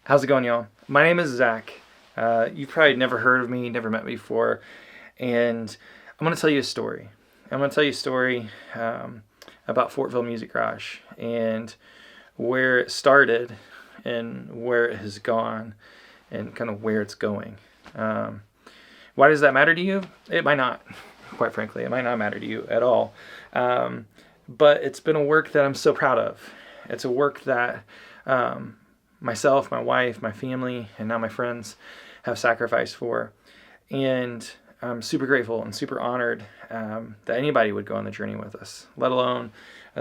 How's it going, y'all? My name is Zach. You've probably never heard of me, never met me before, and I'm going to tell you a story. I'm going to tell you a story about Fortville Music Garage and where it started and where it has gone and kind of where it's going. Why does that matter to you? It might not, quite frankly. It might not matter to you at all. But it's been a work that I'm so proud of. It's a work that myself, my wife, my family, and now my friends have sacrificed for. And I'm super grateful and super honored that anybody would go on the journey with us, let alone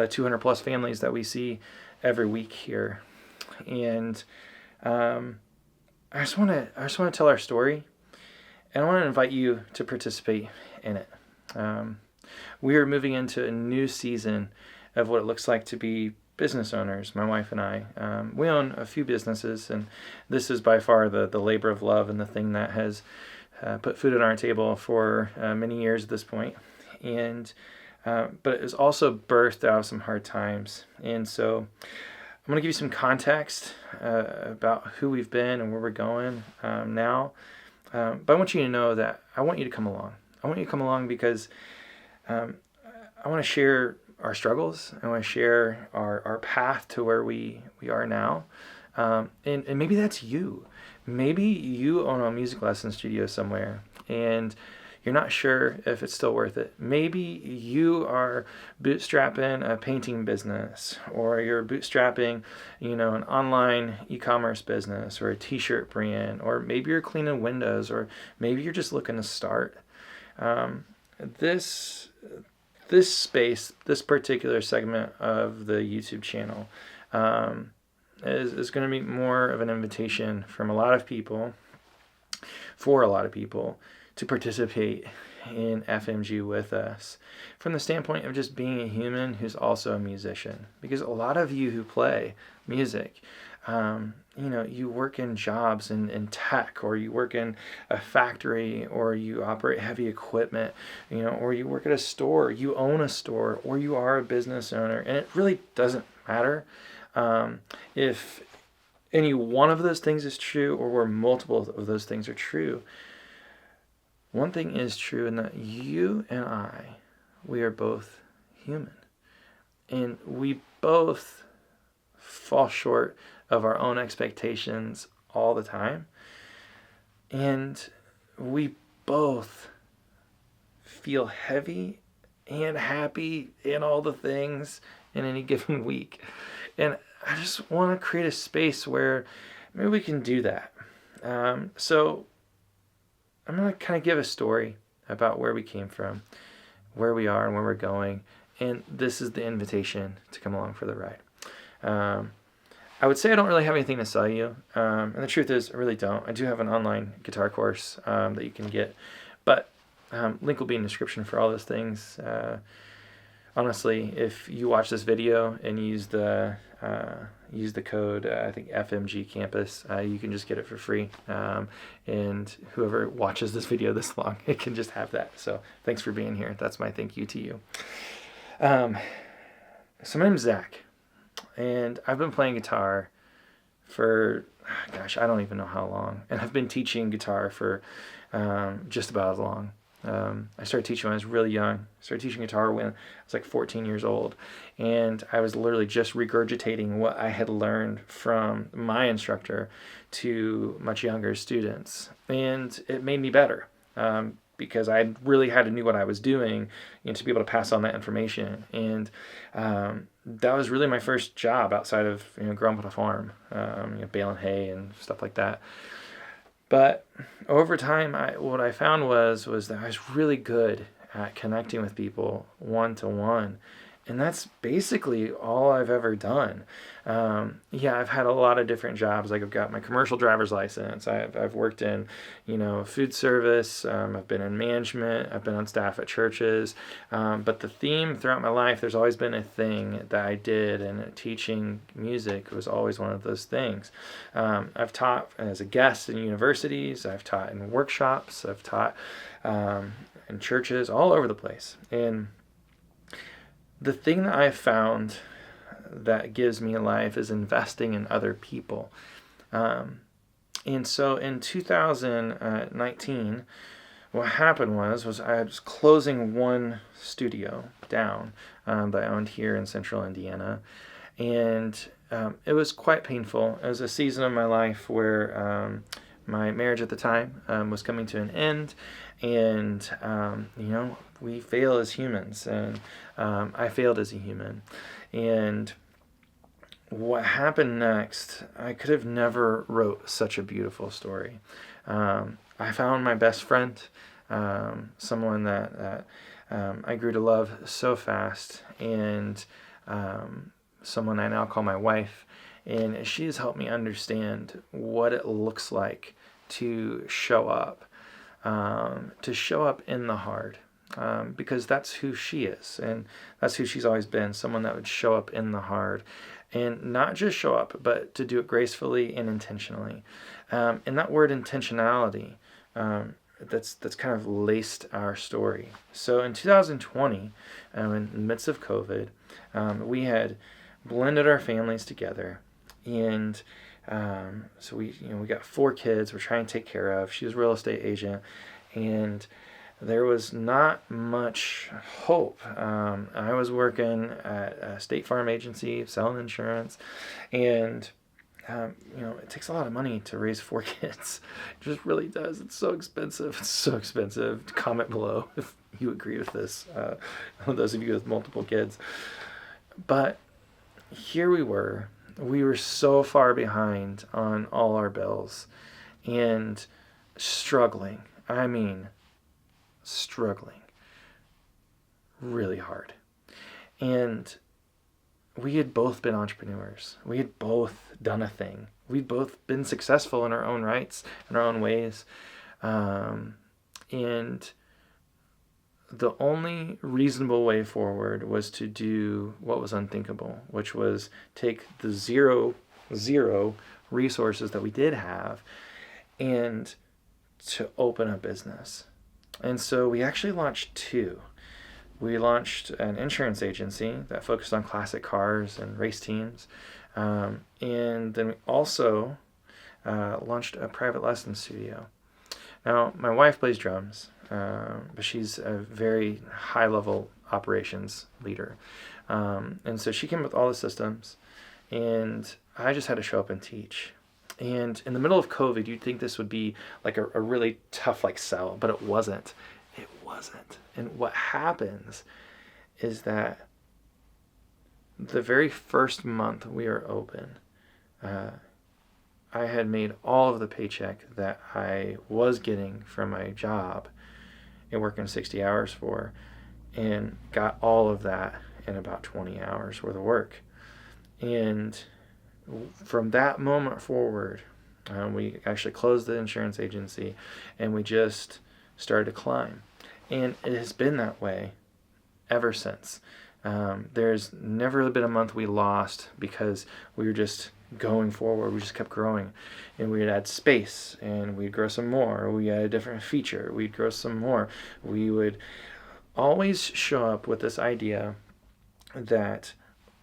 200 plus families that we see every week here. And I just want to tell our story, and I want to invite you to participate in it. We are moving into a new season of what it looks like to be business owners, my wife and I. We own a few businesses, and this is by far the labor of love and the thing that has put food on our table for many years at this point. And but it was also birthed out of some hard times. And so I'm going to give you some context about who we've been and where we're going now. But I want you to know that I want you to come along. I want you to come along because I want to share our struggles. I want to share our path to where we are now. And maybe that's you. Maybe you own a music lesson studio somewhere and you're not sure if it's still worth it. Maybe you are bootstrapping a painting business, or you're bootstrapping, an online e-commerce business or a t-shirt brand, or maybe you're cleaning windows, or maybe you're just looking to start. This space, this particular segment of the YouTube channel is going to be more of an invitation from a lot of people, for a lot of people, to participate in FMG with us from the standpoint of just being a human who's also a musician. Because a lot of you who play music, you work in jobs in tech, or you work in a factory, or you operate heavy equipment, or you work at a store, you own a store, or you are a business owner. And it really doesn't matter if any one of those things is true or where multiple of those things are true. One thing is true, in that you and I, we are both human. And we both fall short of our own expectations all the time. And we both feel heavy and happy in all the things in any given week. And I just want to create a space where maybe we can do that. So I'm going to kind of give a story about where we came from, where we are, and where we're going. And this is the invitation to come along for the ride. I would say I don't really have anything to sell you. And the truth is, I really don't. I do have an online guitar course that you can get. But link will be in the description for all those things. Honestly, if you watch this video and use the code, I think FMG Campus, you can just get it for free. And whoever watches this video this long, it can just have that. So thanks for being here. That's my thank you to you. So my name's Zach, and I've been playing guitar for, I don't even know how long. And I've been teaching guitar for just about as long. I started teaching when I was really young. I started teaching guitar when I was like 14 years old. And I was literally just regurgitating what I had learned from my instructor to much younger students. And it made me better because I really had to know what I was doing, to be able to pass on that information. And that was really my first job outside of growing up on a farm, baling hay and stuff like that. But over time, what I found was that I was really good at connecting with people one-to-one. And that's basically all I've ever done. I've had a lot of different jobs. Like, I've got my commercial driver's license. I've worked in, food service. I've been in management. I've been on staff at churches. But the theme throughout my life, there's always been a thing that I did, and teaching music was always one of those things. I've taught as a guest in universities. I've taught in workshops. I've taught in churches all over the place. And the thing that I've found that gives me life is investing in other people. And so in 2019, what happened was I was closing one studio down that I owned here in central Indiana. And it was quite painful. It was a season of my life where my marriage at the time was coming to an end. And, we fail as humans. And I failed as a human. And what happened next, I could have never wrote such a beautiful story. I found my best friend, someone that I grew to love so fast, and someone I now call my wife, and she has helped me understand what it looks like to show up in the hard. Because that's who she is, and that's who she's always been, someone that would show up in the hard, and not just show up, but to do it gracefully and intentionally. And that word intentionality, that's kind of laced our story. So in 2020, in the midst of COVID, we had blended our families together, and so we got 4 kids we're trying to take care of. She was a real estate agent, and there was not much hope. I was working at a State Farm agency selling insurance, and it takes a lot of money to raise 4 kids. It just really does. It's so expensive. It's so expensive. Comment below if you agree with this. Those of you with multiple kids. But here we were. We were so far behind on all our bills and struggling. I mean, struggling really hard. And we had both been entrepreneurs. We had both done a thing. We'd both been successful in our own rights, in our own ways. And the only reasonable way forward was to do what was unthinkable, which was take the zero resources that we did have and to open a business. And so we actually launched 2. We launched an insurance agency that focused on classic cars and race teams. And then we also launched a private lesson studio. Now, my wife plays drums, but she's a very high-level operations leader. And so she came up with all the systems, and I just had to show up and teach. And in the middle of COVID, you'd think this would be like a really tough sell, but it wasn't. It wasn't. And what happens is that the very first month we were open, I had made all of the paycheck that I was getting from my job and working 60 hours for, and got all of that in about 20 hours worth of work. And from that moment forward, we actually closed the insurance agency, and we just started to climb. And it has been that way ever since. There's never been a month we lost because we were just going forward. We just kept growing, and we'd add space, and we'd grow some more. We had a different feature. We'd grow some more. We would always show up with this idea that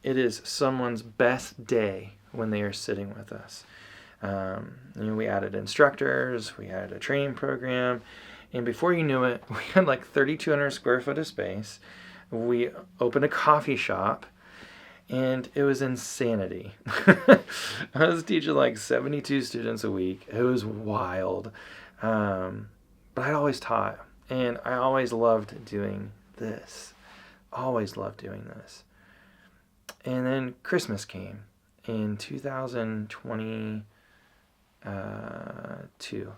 it is someone's best day when they are sitting with us. We added instructors, we had a training program, and before you knew it, we had 3,200 square foot of space. We opened a coffee shop, and it was insanity. I was teaching 72 students a week. It was wild. But I always taught, and I always loved doing this. Always loved doing this. And then Christmas came in 2022.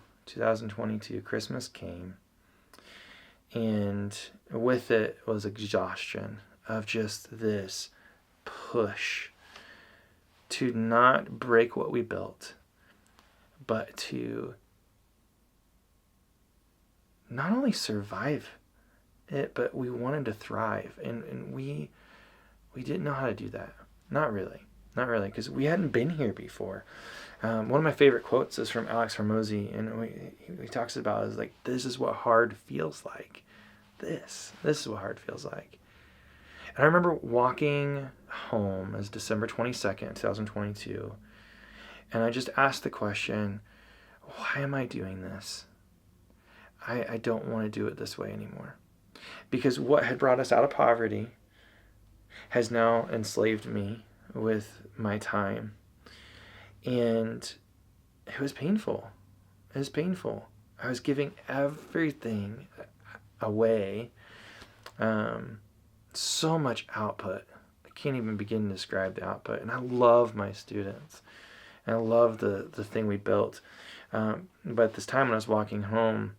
Christmas came, and with it was exhaustion of just this push to not break what we built, but to not only survive it, but we wanted to thrive, and we didn't know how to do that. Not really, because we hadn't been here before. One of my favorite quotes is from Alex Hormozy, and he talks about is this is what hard feels like. This is what hard feels like. And I remember walking home as December 22nd, 2022, And I just asked the question, why am I doing this? I don't want to do it this way anymore. Because what had brought us out of poverty has now enslaved me with my time. And it was painful. It was painful. I was giving everything away. So much output. I can't even begin to describe the output. And I love my students. And I love the thing we built. But at this time when I was walking home,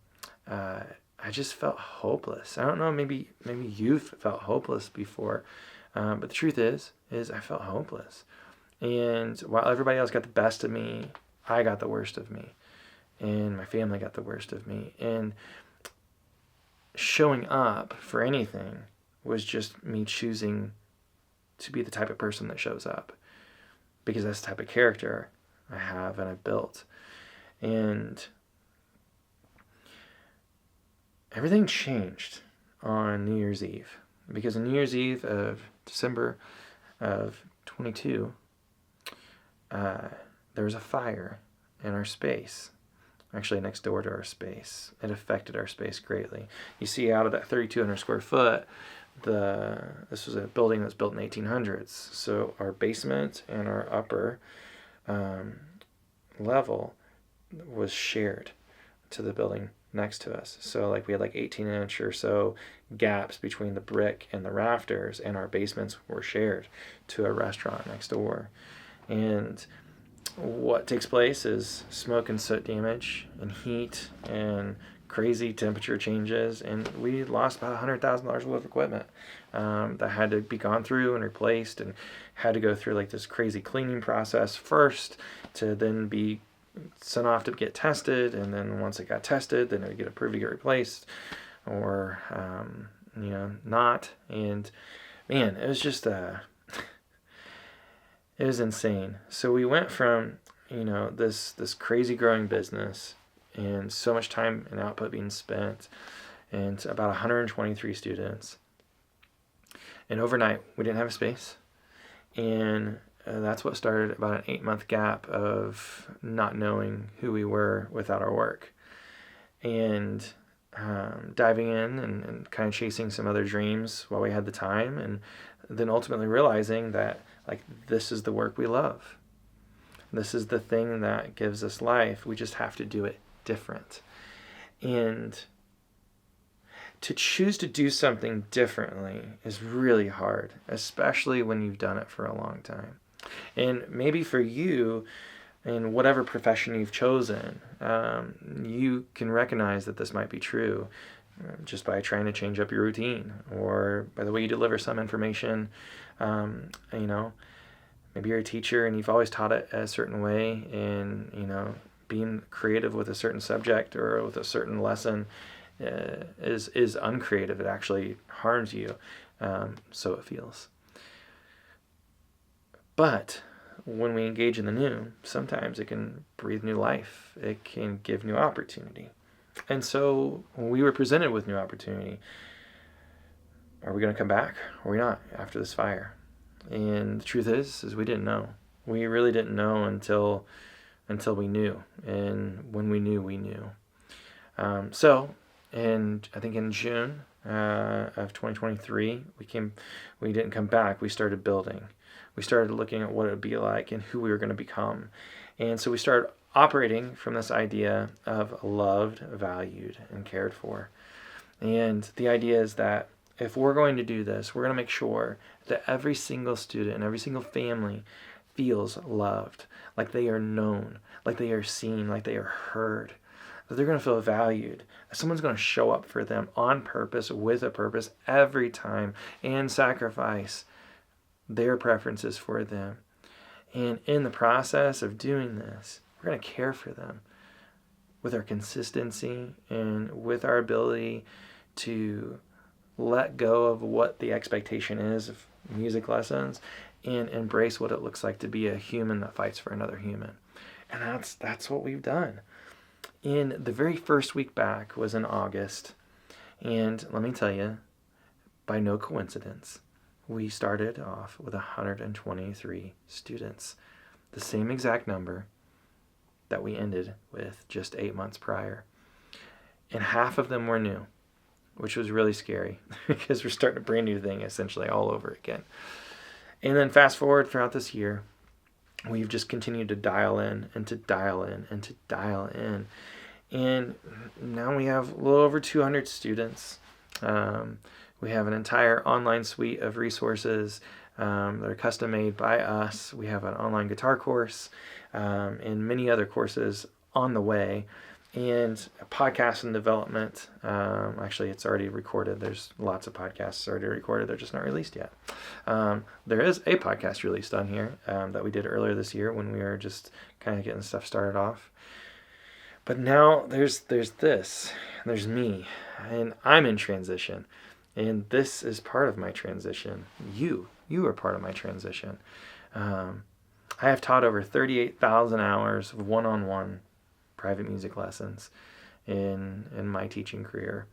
I just felt hopeless. I don't know, maybe you've felt hopeless before. But the truth is I felt hopeless. And while everybody else got the best of me, I got the worst of me. And my family got the worst of me. And showing up for anything was just me choosing to be the type of person that shows up. Because that's the type of character I have and I've built. And everything changed on New Year's Eve. Because on New Year's Eve of December of 22, there was a fire in our space, actually next door to our space. It affected our space greatly. You see, out of that 3,200 square foot, this was a building that was built in the 1800s. So our basement and our upper level was shared to the building next to us. So like we had like 18-inch or so gaps between the brick and the rafters, and our basements were shared to a restaurant next door. And what takes place is smoke and soot damage and heat and crazy temperature changes, and we lost about $100,000 worth of equipment that had to be gone through and replaced, and had to go through like this crazy cleaning process first to then be sent off to get tested, and then once it got tested, then it would get approved to get replaced or not. And man, it was just it was insane. So we went from this crazy growing business and so much time and output being spent, and about 123 students, and overnight we didn't have a space. And that's what started about an 8-month gap of not knowing who we were without our work, and diving in and kind of chasing some other dreams while we had the time, and then ultimately realizing that like this is the work we love. This is the thing that gives us life. We just have to do it different. And to choose to do something differently is really hard, especially when you've done it for a long time. And maybe for you, in whatever profession you've chosen, you can recognize that this might be true just by trying to change up your routine, or by the way you deliver some information. Maybe you're a teacher and you've always taught it a certain way, and being creative with a certain subject or with a certain lesson is uncreative. It actually harms you, so it feels. But when we engage in the new, sometimes it can breathe new life. It can give new opportunity. And so when we were presented with new opportunity, are we going to come back or are we not after this fire? And the truth is we didn't know. We really didn't know until we knew. And when we knew, we knew. And I think in June of 2023, we didn't come back. We started building. We started looking at what it would be like and who we were going to become. And so we started operating from this idea of loved, valued, and cared for. And the idea is that if we're going to do this, we're going to make sure that every single student and every single family feels loved, like they are known, like they are seen, like they are heard, that they're going to feel valued, that someone's going to show up for them on purpose, with a purpose, every time, and sacrifice their preferences for them. And in the process of doing this, we're going to care for them with our consistency and with our ability to let go of what the expectation is of music lessons and embrace what it looks like to be a human that fights for another human. And that's what we've done. And the very first week back was in August. And let me tell you, by no coincidence, we started off with 123 students. The same exact number that we ended with just 8 months prior. And half of them were new, which was really scary because we're starting a brand new thing essentially all over again. And then fast forward throughout this year, we've just continued to dial in and to dial in and to dial in. And now we have a little over 200 students. We have an entire online suite of resources that are custom made by us. We have an online guitar course and many other courses on the way. And a podcast in development. Actually, it's already recorded. There's lots of podcasts already recorded. They're just not released yet. There is a podcast released on here that we did earlier this year when we were just kind of getting stuff started off. But now there's this. There's me. And I'm in transition. And this is part of my transition. You are part of my transition. I have taught over 38,000 hours of one-on-one private music lessons in my teaching career.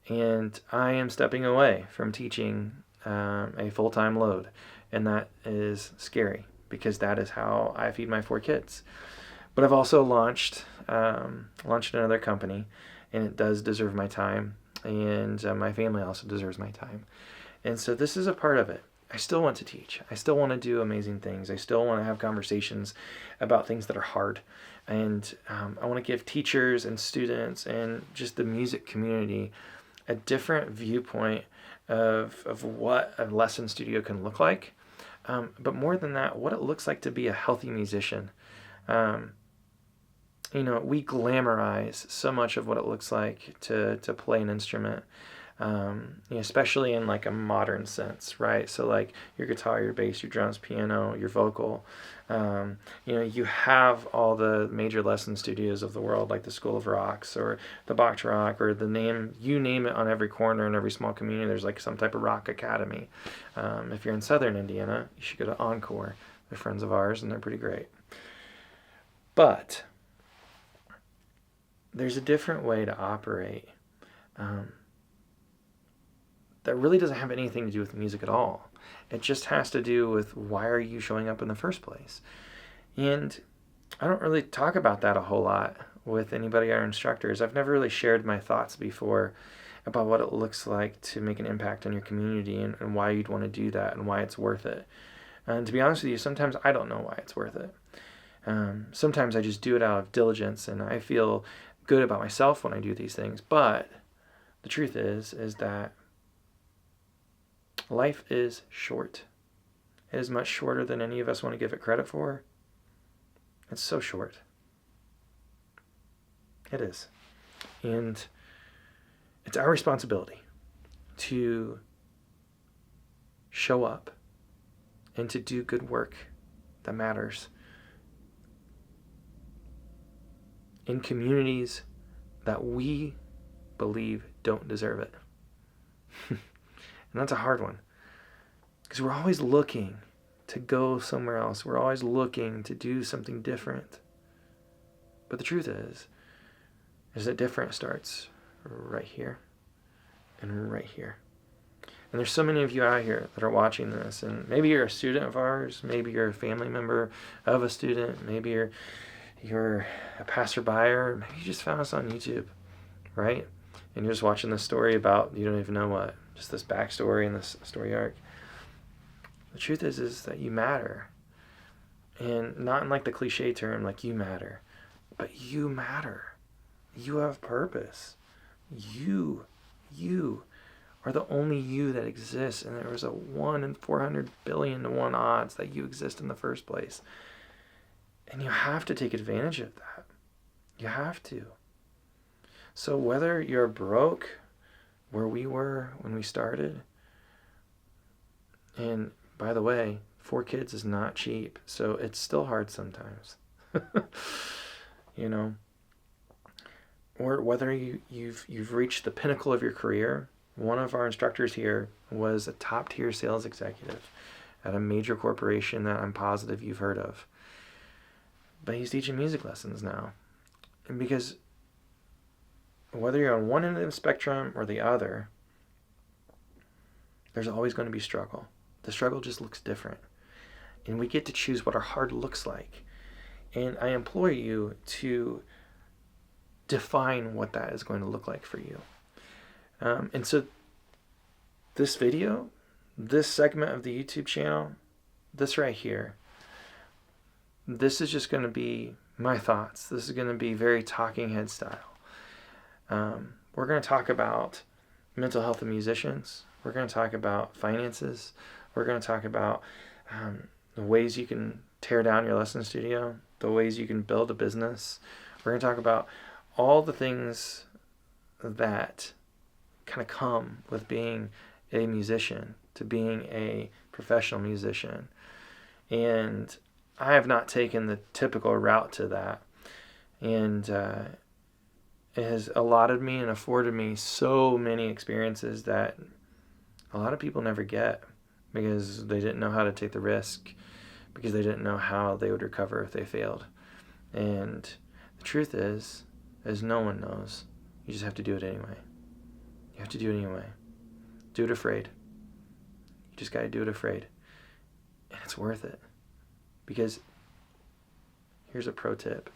And I am stepping away from teaching a full-time load. And that is scary because that is how I feed my 4 kids. But I've also launched another company, and it does deserve my time. And my family also deserves my time. And so this is a part of it. I still want to teach. I still want to do amazing things. I still want to have conversations about things that are hard. And I want to give teachers and students and just the music community a different viewpoint of what a lesson studio can look like. But more than that, what it looks like to be a healthy musician. We glamorize so much of what it looks like to play an instrument. Especially in like a modern sense, right? So like your guitar, your bass, your drums, piano, your vocal. You have all the major lesson studios of the world, like the School of Rocks or the Bach Rock, or you name it, on every corner in every small community. There's like some type of rock academy. If you're in Southern Indiana, you should go to Encore. They're friends of ours, and they're pretty great. But there's a different way to operate. That really doesn't have anything to do with music at all. It just has to do with why are you showing up in the first place. And I don't really talk about that a whole lot with anybody, our instructors. I've never really shared my thoughts before about what it looks like to make an impact on your community and why you'd want to do that and why it's worth it. And to be honest with you, sometimes I don't know why it's worth it. Sometimes I just do it out of diligence and I feel good about myself when I do these things. But the truth is that life is short. It is much shorter than any of us want to give it credit for. It's so short. It is. And it's our responsibility to show up and to do good work that matters in communities that we believe don't deserve it. And that's a hard one, because we're always looking to go somewhere else. We're always looking to do something different. But the truth is that different starts right here and right here. And there's so many of you out here that are watching this, and maybe you're a student of ours, maybe you're a family member of a student, maybe you're a passerby, or maybe you just found us on YouTube, right? And you're just watching this story about, you don't even know what, just this backstory and this story arc. The truth is that you matter. And not in like the cliche term, like you matter, but you matter. You have purpose. You are the only you that exists, and there was a 1 in 400 billion to 1 odds that you exist in the first place. And you have to take advantage of that. You have to. So whether you're broke, where we were when we started, and by the way, 4 kids is not cheap, so it's still hard sometimes. Or whether you've reached the pinnacle of your career. One of our instructors here was a top-tier sales executive at a major corporation that I'm positive you've heard of. But he's teaching music lessons now. And because whether you're on one end of the spectrum or the other, there's always going to be struggle. The struggle just looks different. And we get to choose what our hard looks like. And I implore you to define what that is going to look like for you. And so this video, this segment of the YouTube channel, this right here, this is just going to be my thoughts. This is going to be very talking head style. We're going to talk about mental health of musicians. We're going to talk about finances. We're going to talk about the ways you can tear down your lesson studio, the ways you can build a business. We're going to talk about all the things that kind of come with being a musician, to being a professional musician. And I have not taken the typical route to that. And it has allotted me and afforded me so many experiences that a lot of people never get, because they didn't know how to take the risk, because they didn't know how they would recover if they failed. And the truth is no one knows. You just have to do it anyway. You have to do it anyway. Do it afraid. You just got to do it afraid. And it's worth it. Because here's a pro tip.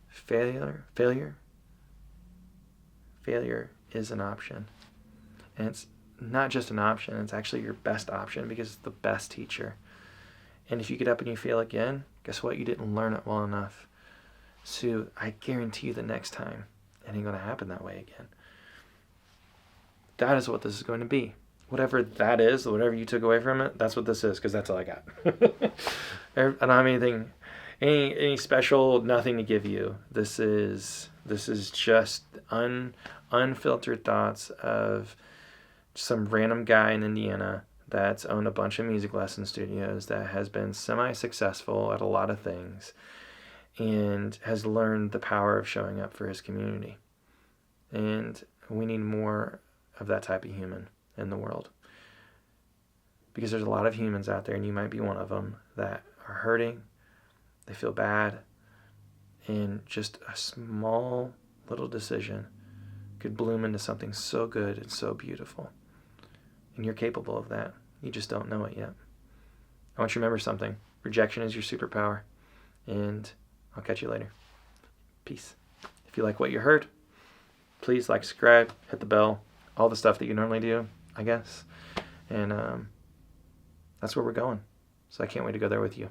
Failure is an option. And it's not just an option, it's actually your best option, because it's the best teacher. And if you get up and you fail again, guess what? You didn't learn it well enough. So I guarantee you the next time it ain't going to happen that way again. That is what this is going to be. Whatever that is, whatever you took away from it, that's what this is, because that's all I got. I don't have anything, any special, nothing to give you. This is just unfiltered thoughts of some random guy in Indiana that's owned a bunch of music lesson studios, that has been semi-successful at a lot of things, and has learned the power of showing up for his community. And we need more of that type of human in the world, because there's a lot of humans out there, and you might be one of them, that are hurting, they feel bad, and just a small little decision could bloom into something so good and so beautiful. And you're capable of that. You just don't know it yet. I want you to remember something. Rejection is your superpower. And I'll catch you later. Peace. If you like what you heard, please like, subscribe, hit the bell, all the stuff that you normally do, I guess. And that's where we're going. So I can't wait to go there with you.